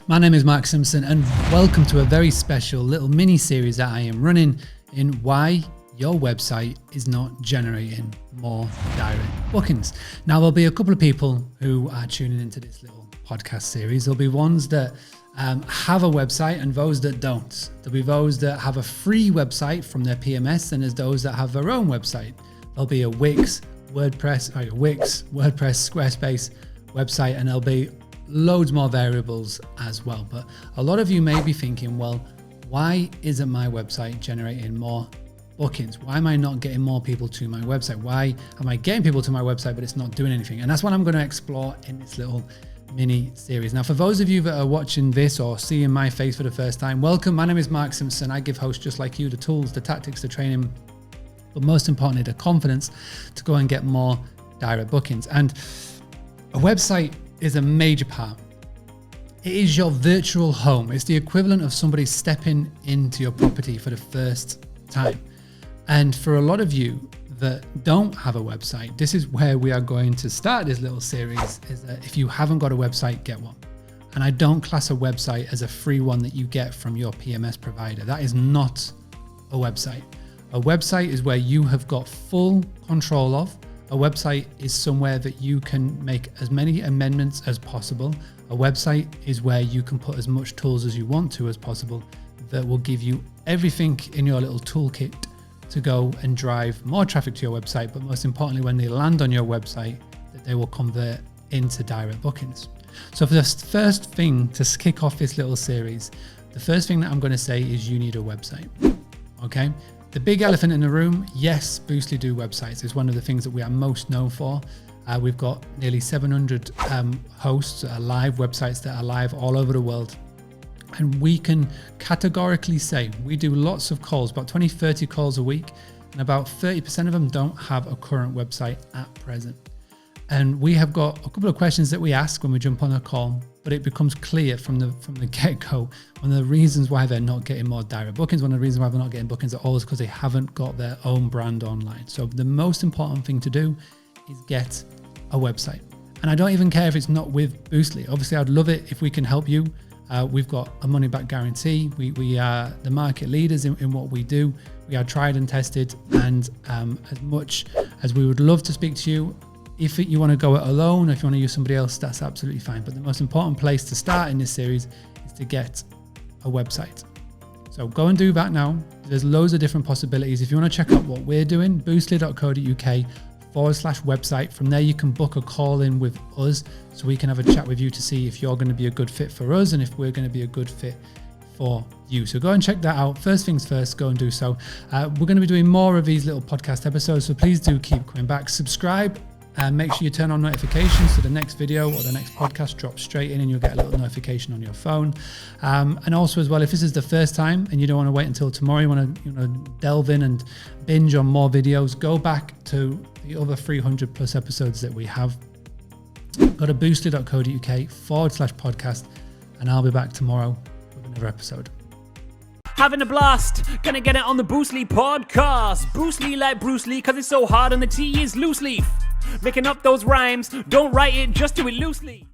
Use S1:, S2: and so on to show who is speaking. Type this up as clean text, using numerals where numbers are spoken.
S1: My name is Mark Simpson and welcome to a very special little mini series that I am running in why your website is not generating more direct bookings. Now there'll be a couple of people who are tuning into this little podcast series. There'll be ones that have a website and those that don't. There'll be those that have a free website from their PMS and there's those that have their own website. There'll be a Wix, WordPress, Squarespace website, and there'll be loads more variables as well. But a lot of you may be thinking, well, why isn't my website generating more bookings? Why am I not getting more people to my website? Why am I getting people to my website, but it's not doing anything? And that's what I'm going to explore in this little mini series. Now, for those of you that are watching this or seeing my face for the first time, welcome. My name is Mark Simpson. I give hosts just like you the tools, the tactics, the training, but most importantly, the confidence to go and get more direct bookings. And a website is a major part. It is your virtual home. It's the equivalent of somebody stepping into your property for the first time. And for a lot of you that don't have a website, this is where we are going to start this little series, is that if you haven't got a website, get one. And I don't class a website as a free one that you get from your PMS provider. That is not a website. A website is where you have got full control of. A website is somewhere that you can make as many amendments as possible. A website is where you can put as much tools as you want to as possible that will give you everything in your little toolkit to go and drive more traffic to your website. But most importantly, when they land on your website, that they will convert into direct bookings. So for the first thing to kick off this little series, the first thing that I'm going to say is you need a website. Okay. The big elephant in the room, yes, Boostly do websites. It's one of the things that we are most known for. We've got nearly 700 hosts that are live, websites that are live all over the world. And we can categorically say we do lots of calls, about 20, 30 calls a week, and about 30% of them don't have a current website at present. And we have got a couple of questions that we ask when we jump on a call, but it becomes clear from the get-go, one of the reasons why they're not getting more direct bookings, one of the reasons why they're not getting bookings at all is because they haven't got their own brand online. So the most important thing to do is get a website. And I don't even care if it's not with Boostly. Obviously, I'd love it if we can help you. We've got a money-back guarantee. We are the market leaders in what we do. We are tried and tested. And as much as we would love to speak to you, if you want to go it alone, if you want to use somebody else, that's absolutely fine. But the most important place to start in this series is to get a website. So go and do that now. There's loads of different possibilities. If you want to check out what we're doing, boostly.co.uk/website. From there, you can book a call in with us so we can have a chat with you to see if you're going to be a good fit for us and if we're going to be a good fit for you. So go and check that out. First things first, go and do so. We're going to be doing more of these little podcast episodes, so please do keep coming back. Subscribe. And make sure you turn on notifications so the next video or the next podcast drops straight in and you'll get a little notification on your phone. And also as well, if this is the first time and you don't want to wait until tomorrow, you want to delve in and binge on more videos, go back to the other 300 plus episodes that we have. Go to boostly.co.uk/podcast and I'll be back tomorrow with another episode.
S2: Having a blast, gonna get it on the Boostly podcast. Boostly like Bruce Lee, cause it's so hard and the T is loose leaf. Making up those rhymes, don't write it, just do it loosely.